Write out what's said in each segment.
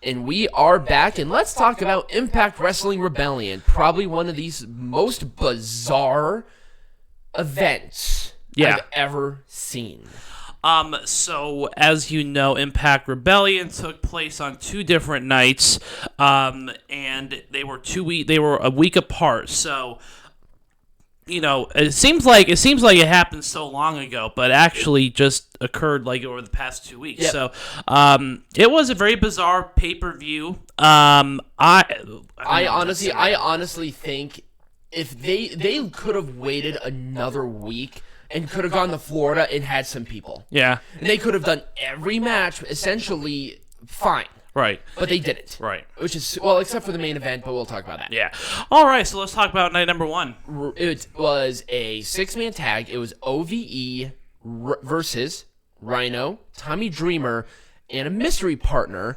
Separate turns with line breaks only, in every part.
And we are back, and let's talk about Impact Wrestling Rebellion. Probably one of these most bizarre events I've ever seen.
So as you know, Impact Rebellion took place on 2 different nights, and they were a week apart. So, you know, it seems like it happened so long ago, but actually just occurred like over the past 2 weeks.
Yep.
So, it was a very bizarre pay-per-view.
I honestly think if they could have waited another week and could have gone to Florida and had some people.
Yeah.
And they could have done every match essentially fine.
Right.
But they didn't.
Right.
Which is, well, except for the main event, but we'll talk about that.
Yeah. All right, so let's talk about night number 1.
It was a 6-man tag. It was OVE versus Rhyno, Tommy Dreamer, and a mystery partner,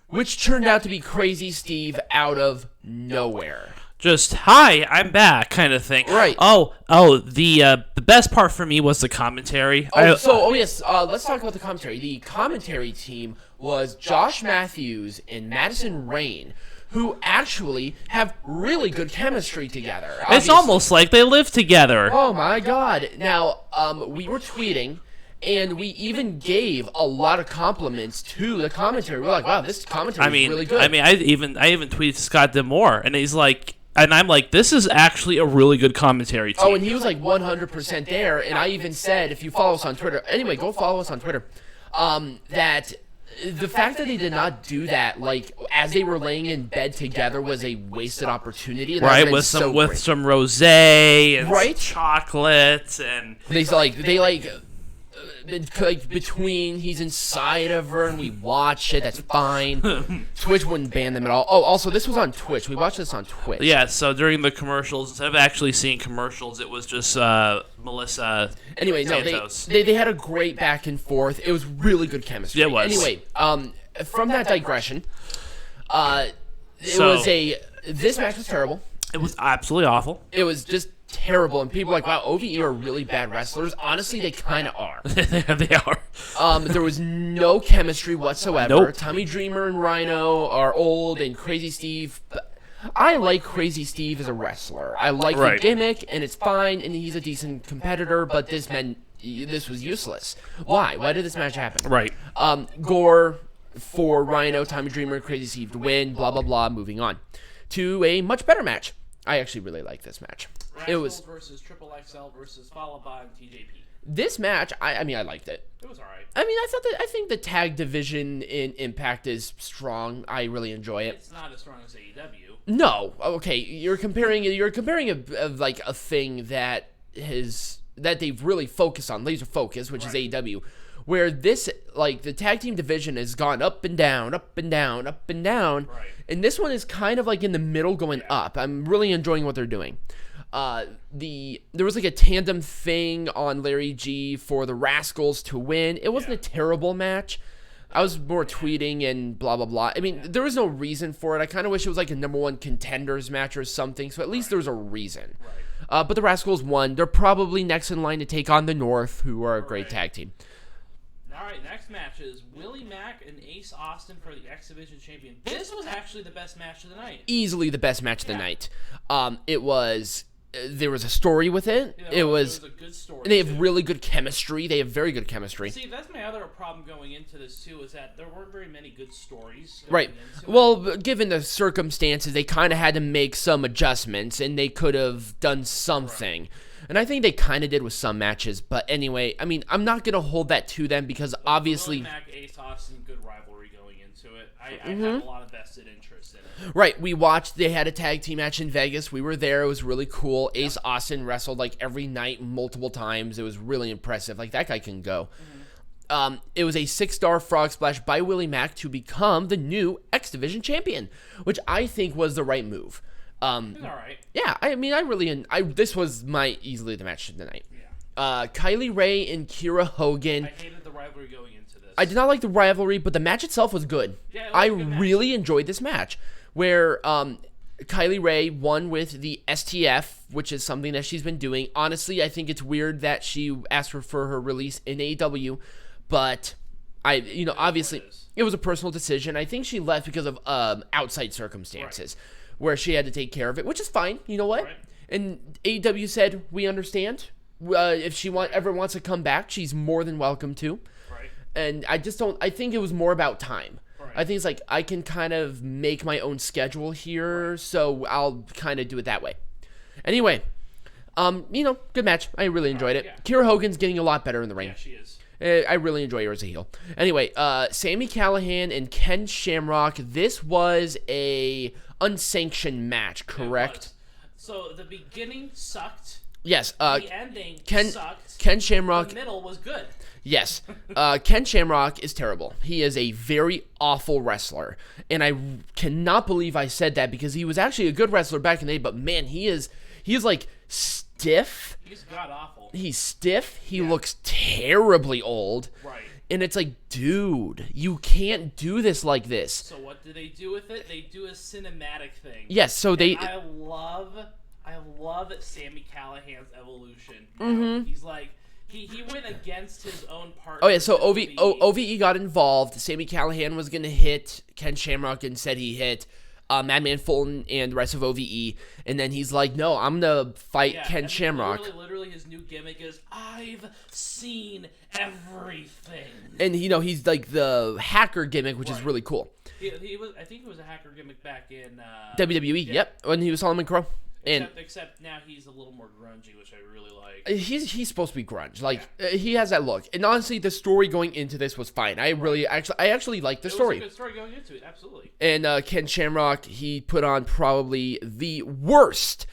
which turned out to be Crazy Steve out of nowhere.
Just, hi, I'm back, kind of thing.
Right.
The best part for me was the commentary.
Let's talk about the commentary. The commentary team was Josh Matthews and Madison Rain, who actually have really good chemistry together.
Obviously. It's almost like they live together.
Oh my god. Now, we were tweeting, and we even gave a lot of compliments to the commentary. We're like, wow, this commentary is really good.
I even tweeted to Scott Demore, and he's like, and I'm like, this is actually a really good commentary team.
Oh, and he was like 100% there, and I even said, if you follow us on Twitter, anyway, go follow us on Twitter, that the fact that they did not do that, like, as they were laying in bed together was a wasted opportunity. And
right, with some rosé and
right?
some chocolate, and
between he's inside of her and we watch it, that's fine. Twitch wouldn't ban them at all. Oh, also, this was on Twitch. We watched this on Twitch.
Yeah, so during the commercials, instead of actually seeing commercials, it was just Melissa Santos.
They had a great back and forth. It was really good chemistry.
Yeah, it was.
Anyway, from that digression, this match was terrible.
It was absolutely awful.
It was just terrible, and people are like, wow, OVE are really bad wrestlers. Honestly, they kind of are.
They are.
There was no chemistry whatsoever.
Nope.
Tommy Dreamer and Rhyno are old, and Crazy Steve. I like Crazy Steve as a wrestler. I like the gimmick, and it's fine, and he's a decent competitor, but this was useless. Why? Why did this match happen?
Right.
Gore for Rhyno, Tommy Dreamer, Crazy Steve to win, blah, blah, blah, moving on to a much better match. I actually really like this match. It was
versus XXXL versus Fallah, Bahh, and TJP.
This match, I mean, I liked it.
It was alright.
I mean, I think the tag division in Impact is strong. I really enjoy it.
It's not as strong as AEW.
No, okay, you're comparing a thing that they've really focused on, laser focus, which is AEW. Where this, like, the tag team division has gone up and down, up and down, up and down.
Right.
And this one is kind of like in the middle going up. I'm really enjoying what they're doing. There was like a tandem thing on Larry G for the Rascals to win. It wasn't a terrible match. I was more tweeting and blah, blah, blah. I mean, there was no reason for it. I kind of wish it was like a number 1 contenders match or something. So at least there was a reason. Right. But the Rascals won. They're probably next in line to take on the North, who are a great tag team.
All right, next match is Willie, Mack, and Ace Austin for the X Division Champion. This was actually the best match of the night.
Easily the best match of the night. It was... There was a story with it.
You know, it was a good story.
And they have really good chemistry. They have very good chemistry.
See, that's my other problem going into this, too, is that there weren't very many good stories.
Right. Well, given the circumstances, they kind of had to make some adjustments, and they could have done something. Right. And I think they kind of did with some matches. But anyway, I mean, I'm not going to hold that to them because obviously...
Willie, Mack, Ace Austin, good rivalry going into it. I have a lot of vested interest in it.
Right, we watched, they had a tag team match in Vegas. We were there. It was really cool. Ace Austin wrestled like every night multiple times. It was really impressive. Like, that guy can go. It was a 6-star frog splash by Willie Mack to become the new X Division champion, which I think was the right move.
All right.
Yeah, I mean, this was easily the match of the night. Yeah. Kylie Ray and Kiera Hogan.
I hated the rivalry going into this.
I did not like the rivalry, but the match itself was good.
Yeah,
I really enjoyed this match, where Kylie Ray won with the STF, which is something that she's been doing. Honestly, I think it's weird that she asked for her release in AEW, but obviously, it was a personal decision. I think she left because of outside circumstances where she had to take care of it, which is fine. You know what?
Right.
And AEW said, we understand. If she ever wants to come back, she's more than welcome to.
Right.
And I just don't, I think it was more about time.
Right.
I think it's like, I can kind of make my own schedule here, so I'll kind of do it that way. Anyway, good match. I really enjoyed it.
Yeah.
Kiera Hogan's getting a lot better in the ring.
Yeah, she is.
I really enjoy her as a heel. Anyway, Sami Callihan and Ken Shamrock. This was a unsanctioned match, correct?
So the beginning sucked.
Yes.
The ending sucked.
Ken Shamrock.
The middle was good.
Yes. Ken Shamrock is terrible. He is a very awful wrestler. And I cannot believe I said that because he was actually a good wrestler back in the day, but man, he is like stiff.
He's god-awful.
He's stiff. He looks terribly old.
Right.
And it's like, dude, you can't do this like this.
So what do they do with it? They do a cinematic thing.
Yes, so they...
I love Sami Callihan's evolution.
Mm-hmm.
He's like, he went against his own partner.
Oh, yeah, so OVE got involved. Sami Callihan was going to hit Ken Shamrock and said he hit Madman, Fulton, and the rest of OVE. And then he's like, no, I'm going to fight Ken Shamrock.
Literally, his new gimmick is, I've seen everything.
And, he's like the hacker gimmick, which is really cool.
He was. I think he was a hacker gimmick back in...
WWE, yep, when he was Solomon Crow.
Except now he's a little more grungy, which I really like.
He's supposed to be grunge. Like, he has that look. And honestly, the story going into this was fine. I actually liked the story.
It was a good story going into it, absolutely.
And Ken Shamrock, he put on probably the worst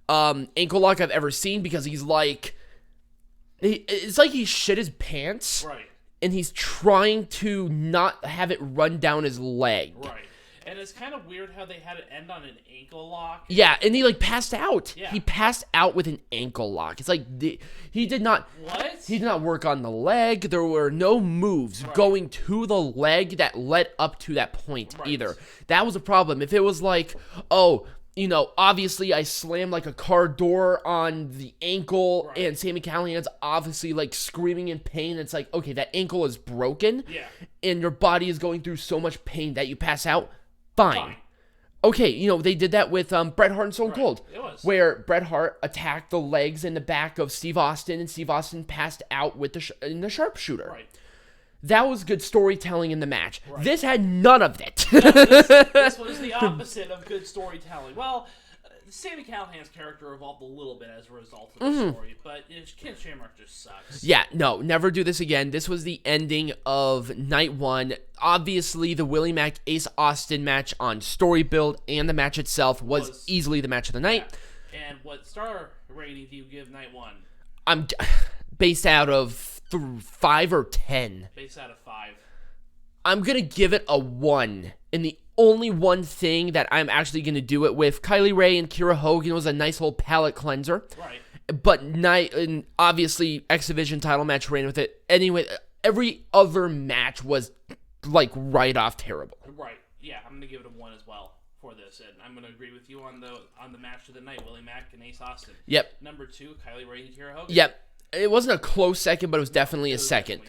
ankle lock I've ever seen because he's like... It's like he shit his pants.
Right.
And he's trying to not have it run down his leg.
Right. And it's kind of weird how they had it end on an ankle lock.
Yeah, and he passed out.
Yeah.
He passed out with an ankle lock. It's like he did not.
What?
He did not work on the leg. There were no moves going to the leg that led up to that point either. That was a problem. If it was like, obviously I slammed like a car door on the ankle, and Sami Callihan's obviously like screaming in pain. It's like, okay, that ankle is broken, and your body is going through so much pain that you pass out. Fine. Okay, they did that with Bret Hart and Stone Cold, where Bret Hart attacked the legs and the back of Steve Austin, and Steve Austin passed out with in the sharpshooter.
Right.
That was good storytelling in the match. Right. This had none of it.
This was the opposite of good storytelling. Well, Sami Callihan's character evolved a little bit as a result of the story, but Ken Shamrock just sucks.
Yeah, no, never do this again. This was the ending of night one. Obviously, the Willie Mack Ace Austin match on story build and the match itself was easily the match of the night.
Yeah. And what star rating do you give night one?
I'm based out of 5 or 10.
Based out of 5.
I'm going to give it a 1. And the only one thing that I'm actually going to do it with, Kylie Ray and Kiera Hogan was a nice little palate cleanser.
Right.
But and obviously, X Division title match ran with it. Anyway, every other match was like right off terrible.
Right. Yeah, I'm going to give it a 1 as well for this. And I'm going to agree with you on the match of the night, Willie Mack and Ace Austin.
Yep.
Number 2, Kylie Ray and Kiera Hogan.
Yep. It wasn't a close second, but it was definitely a second.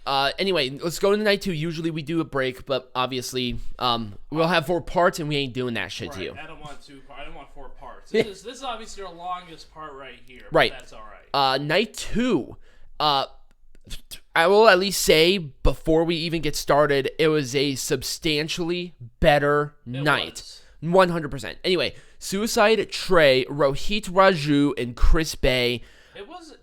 Anyway, let's go to night 2. Usually we do a break, but obviously we'll have 4 parts, and we ain't doing that shit to you.
I don't want 4 parts. This is obviously our longest part right here.
Right.
But that's all right.
Night 2. I will at least say, before we even get started, it was a substantially better night. 100%. Anyway, Suicide, Trey, Rohit, Raju, and Chris Bay.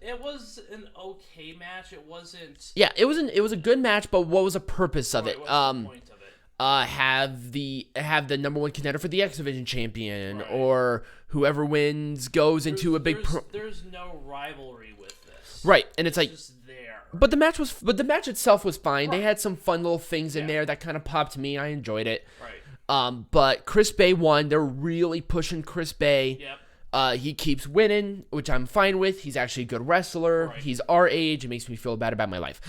It was an okay match. It wasn't.
Yeah, it was a good match, but what was the purpose of it?
What's the point of it?
Have the number 1 contender for the X Division champion, or whoever wins goes into a big.
There's no rivalry with this.
Right, and it's like.
Just there.
But the match itself was fine. Right. They had some fun little things in there that kind of popped me. I enjoyed it.
Right.
But Chris Bay won. They're really pushing Chris Bay.
Yep.
He keeps winning, which I'm fine with. He's actually a good wrestler. Right. He's our age. It makes me feel bad about my life.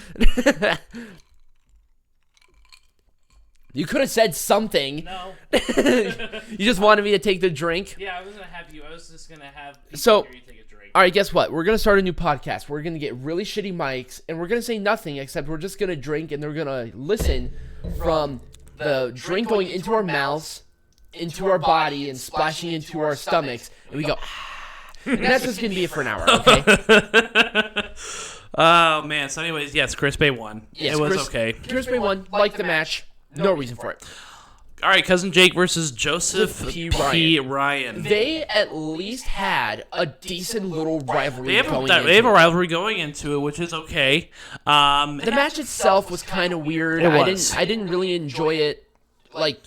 You could have said something.
No.
You just wanted me to take the drink.
Yeah, I was just gonna have you take a drink.
All right, guess what? We're gonna start a new podcast. We're gonna get really shitty mics, and we're gonna say nothing except we're just gonna drink, and they're gonna listen from the drink going into our mouths, into our body, and splashing into our stomachs, and we go, and that's just going to be it for an hour, okay?
Oh, man. So, anyways, yes, Chris Bay won.
Yes,
it was okay.
Chris Bay won. Liked the match. No reason for it.
All right, Cousin Jake versus Joseph P. Ryan.
They at least had a decent little rivalry
They have a rivalry going into it, which is okay.
The match itself was kind of weird.
It was.
I didn't really enjoy it. Like,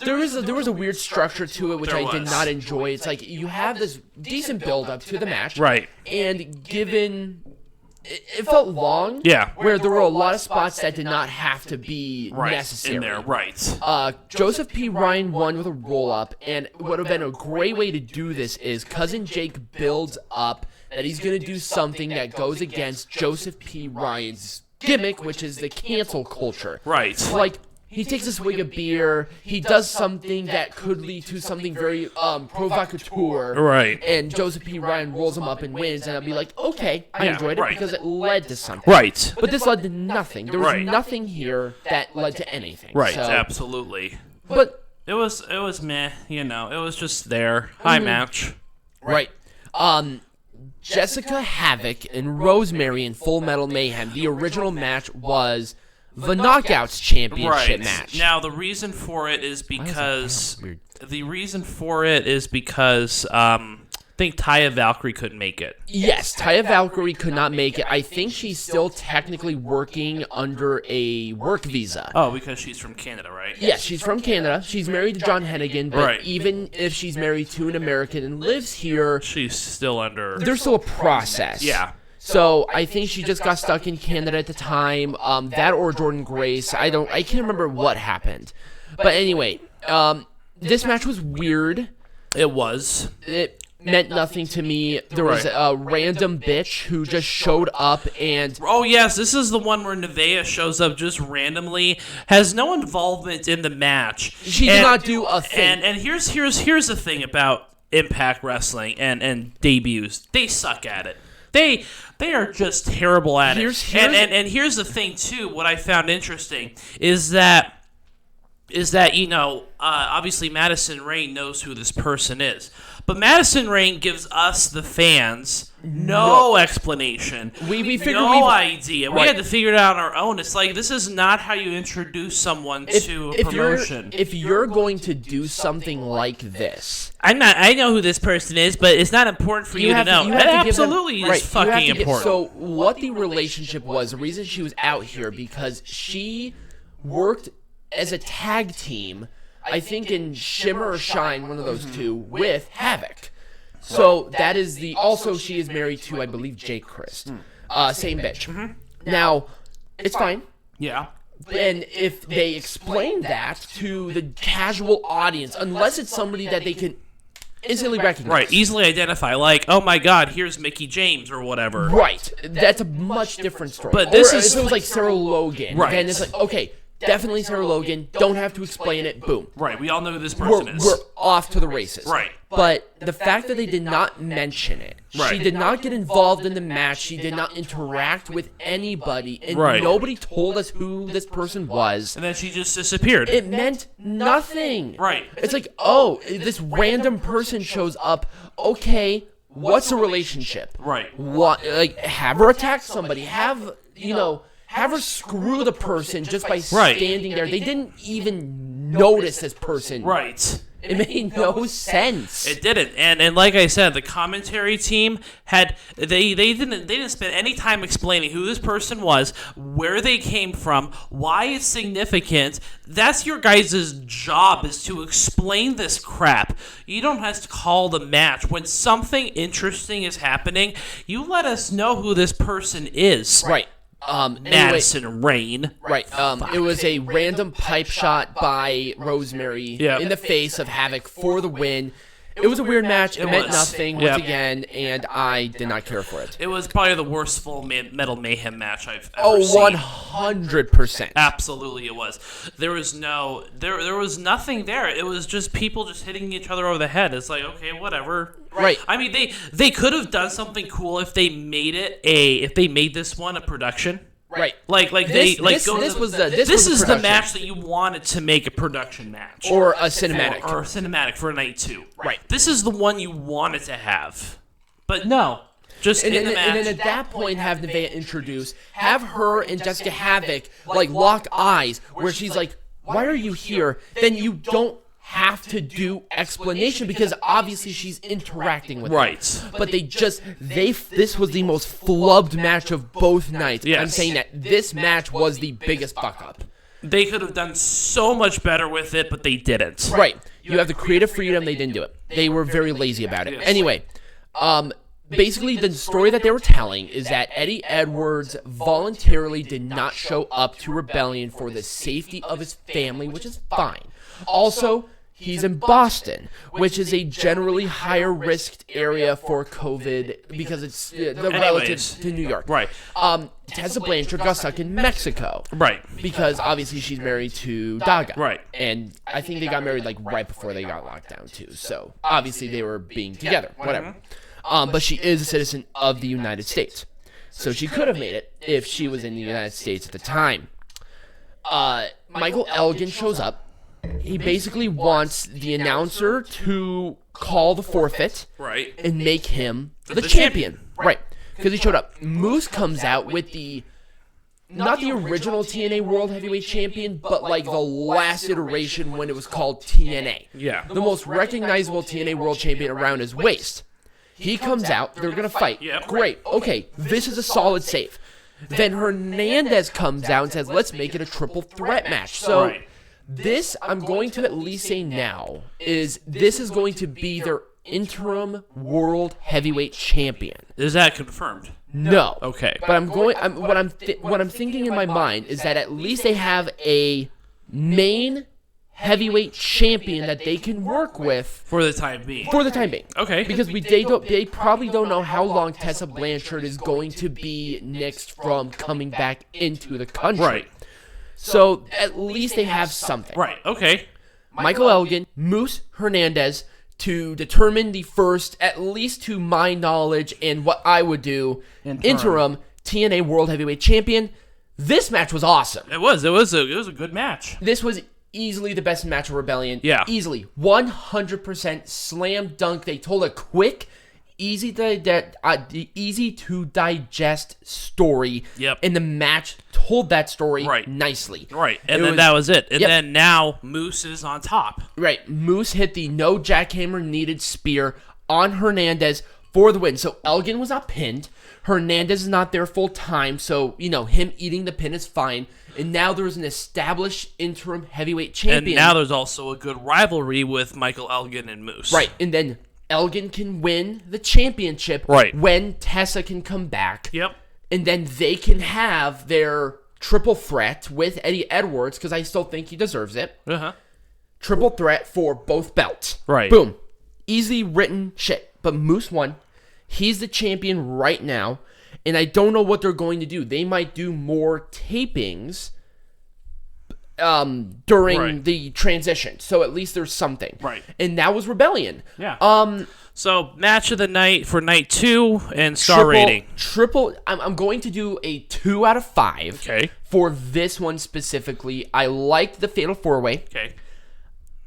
there was a weird structure to it, which I did not enjoy. It's like you have this decent build-up to the match.
Right.
And given... It felt long, where there were a lot of spots that did not have to be necessary.
In there, right.
Joseph P. Ryan won with a roll-up, and what would have been a great way to do this is Cousin Jake builds up that he's going to do something that goes against Joseph P. Ryan's gimmick, which is the cancel culture.
Right.
Like, he takes a swig of beer, he does something that could lead to something very provocateur.
Right.
And Joseph P. Ryan rolls him up and wins, and I'll be like, okay, I enjoyed it because it led to something.
Right.
But this led to nothing. There was nothing here that led to anything.
Right,
so,
absolutely.
But
it was meh, it was just there. High match.
Right. Jessica Havoc and Rosemary in Full Metal Mayhem. The original match was the Knockouts Championship match.
Now the reason for it is because I think Taya Valkyrie couldn't make it.
Yes, Taya Valkyrie could not make it. I think she's still technically working under a work visa.
Oh, because she's from Canada, right?
Yes, she's from Canada. She's married to John Hennigan, but even if she's married to an American and lives here,
she's still under...
There's still a process.
Yeah.
So I think she just got stuck in Canada at the time. That or Jordan Grace. I can't remember what happened. But anyway, this match was weird.
It was.
It meant nothing to me. There was a random bitch who just showed up and...
Oh, yes, this is the one where Nevaeh shows up just randomly, has no involvement in the match.
She did not do a thing.
And here's the thing about Impact Wrestling and debuts. They suck at it. They are just terrible at it. And here's the thing, too, what I found interesting is that obviously Madison Rayne knows who this person is. But Madison Rayne gives us, the fans, no explanation. We figured no idea. Right. We had to figure it out on our own. It's like, this is not how you introduce someone to a promotion.
If you're going to do something like this...
I know who this person is, but it's not important for you to know. It absolutely is fucking important.
So what the relationship was, the reason she was out here, because she worked as a tag team, I think in Shimmer or Shine, one of those two, with Havoc. So that is also she is married to, I believe, Jake Crist. Same bitch. Now, it's fine.
Yeah.
And if they explain that to the casual audience, unless it's somebody that they can instantly recognize.
Right, easily identify. Like, oh my god, here's Mickie James or whatever.
Right. That's a much different story.
But this
if it was like Sarah Logan.
Right.
Then it's like, okay, definitely Sarah Logan. Don't have to explain it. Boom.
Right. We all know who this person is.
We're off to the races.
Right.
But the fact that they did not mention it, she did not get involved in the match. She did not interact with anybody, and nobody told us who this person was.
And then she just disappeared.
It meant nothing.
Right.
It's like, oh, this random person shows up. Okay, what's the relationship?
Right.
What? Like, have her attack somebody. Have her screw the person just by standing there. They didn't even notice this person.
Right.
It made no sense.
It didn't. And like I said, the commentary team they didn't spend any time explaining who this person was, where they came from, why it's significant. That's your guys' job, is to explain this crap. You don't have to call the match. When something interesting is happening, you let us know who this person is.
Right.
Madison Rayne.
Right. It was a random pipe shot by Rosemary in the face of Havoc for the win. It was a weird match. It meant nothing once again, and I did not care for it.
It was probably the worst Full Metal Mayhem match I've ever seen.
100%.
Absolutely, it was. There was nothing there. It was just people just hitting each other over the head. It's like, okay, whatever.
Right.
I mean, they could have done something cool if they made this one a production.
Right.
Like
This
was
the
the match that you wanted to make a production match
or a cinematic
or a cinematic for night 2.
Right.
This is the one you wanted to have, but no. Just in the match.
And then at that point, have Nevaeh introduce, have her and Jessica Havoc lock eyes, where she's like, "Why are you here?" Then you don't have to do explanation because obviously she's interacting with them. But this was the most flubbed match of both nights.
Yes.
I'm saying that this match was the biggest fuck up.
They could have done so much better with it, but they didn't.
Right. You have the creative freedom. They didn't do it. They were very lazy about it. Anyway, basically, the story that they were telling is that Eddie Edwards voluntarily did not show up to Rebellion for the safety of his family, which is fine. Also, he's in Boston, which is a generally higher risked area for COVID because it's relative to New York.
Right.
Tessa Blanchard got stuck in Mexico.
Right.
Because obviously she's married to Daga.
Right.
And I think they got married right before they got locked down too. So obviously they were being together. Whatever. But she is a citizen of the United States. So she could have made it if she was in the United States at the time. Michael Elgin shows up. He basically wants the announcer to call the forfeit and make him the champion. Right. Because he showed up. Moose comes out with not the original TNA World Heavyweight Champion, but the last iteration when it was called TNA.
Yeah.
The most recognizable TNA World Champion around his waist. He comes out, they're going to fight.
Yep.
Great. Okay, this is a solid save. Then Hernandez comes out and says, let's make it a triple threat match. So this, I'm going to at least say now, this is going to be their interim World Heavyweight Champion.
Is that confirmed?
No.
Okay.
But what I'm thinking in my mind is that at least they have a main heavyweight champion that they can work with
for the time being.
Okay. Because they probably don't know how long Tessa Blanchard is going to be next from coming back into the country.
Right.
So at least they have something.
Right. Okay.
Michael Elgin, Moose, Hernandez to determine the first, at least to my knowledge and what I would do, interim TNA World Heavyweight Champion. This match was awesome.
It was a good match.
This was easily the best match of Rebellion.
Yeah.
Easily. 100% slam dunk. They told a quick, easy to digest story.
Yep.
And the match told that story nicely.
Right. And then that was it. And then now Moose is on top.
Right. Moose hit the no jackhammer needed spear on Hernandez for the win. So Elgin was not pinned. Hernandez is not there full time. So, him eating the pin is fine. And now there's an established interim heavyweight champion.
And now there's also a good rivalry with Michael Elgin and Moose.
Right. And then Elgin can win the championship when Tessa can come back.
Yep.
And then they can have their triple threat with Eddie Edwards, because I still think he deserves it.
Uh-huh.
Triple threat for both belts.
Right.
Boom. Easily written shit. But Moose won. He's the champion right now. And I don't know what they're going to do. They might do more tapings during the transition. So at least there's something.
Right.
And that was Rebellion.
Yeah. So match of the night for night 2 and star rating.
I'm going to do a 2 out of 5.
Okay.
For this one specifically. I liked the Fatal 4-Way.
Okay.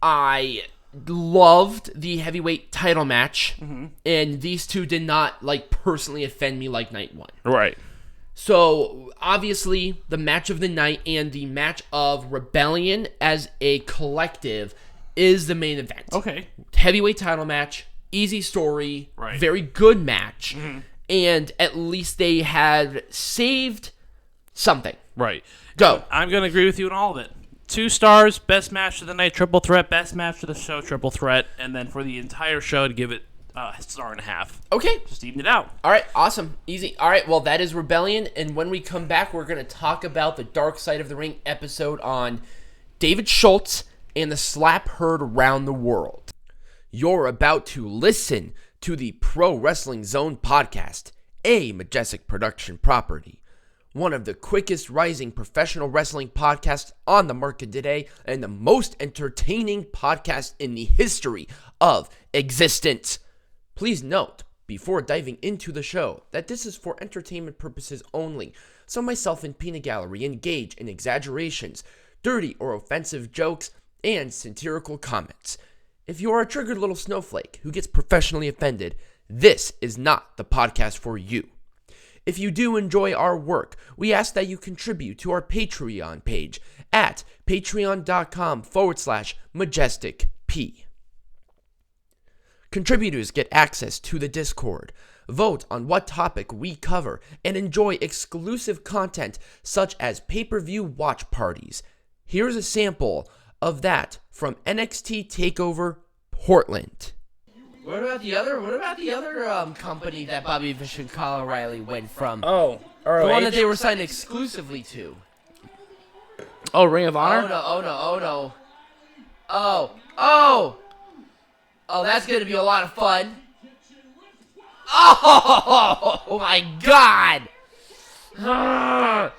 I loved the heavyweight title match, and these two did not personally offend me like night 1.
Right.
So obviously the match of the night and the match of Rebellion as a collective is the main event.
Okay.
Heavyweight title match, easy story, very good match, and at least they had saved something.
Right.
Go.
I'm going to agree with you on all of it. 2 stars, best match of the night, triple threat, best match of the show, triple threat, and then for the entire show to give it a 1.5 stars.
Okay.
Just even it out.
All right, awesome. Easy. All right, well, that is Rebellion, and when we come back, we're going to talk about the Dark Side of the Ring episode on David Schultz and the slap heard around the world. You're about to listen to the Pro Wrestling Zone podcast, a Majestic production property. One of the quickest rising professional wrestling podcasts on the market today, and the most entertaining podcast in the history of existence. Please note, before diving into the show that this is for entertainment purposes only, so myself and Peanut Gallery engage in exaggerations, dirty or offensive jokes, and satirical comments. If you are a triggered little snowflake who gets professionally offended, this is not the podcast for you. If you do enjoy our work, we ask that you contribute to our Patreon page at patreon.com/MajesticP. Contributors get access to the Discord, vote on what topic we cover, and enjoy exclusive content such as pay-per-view watch parties. Here's a sample of that from NXT TakeOver Portland.
What about the other company that Bobby Fish and Kyle O'Reilly went from?
Oh,
The
ROH?
one that they were signed exclusively to.
Oh, Ring of Honor?
Oh no. Oh, that's gonna be a lot of fun. Oh my god! I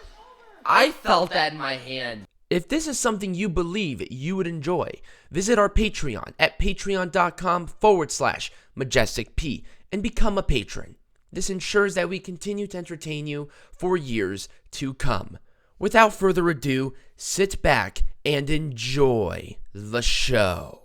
felt that in my hand.
If this is something you believe you would enjoy, visit our Patreon at patreon.com/MajesticP and become a patron. This ensures that we continue to entertain you for years to come. Without further ado, sit back and enjoy the show.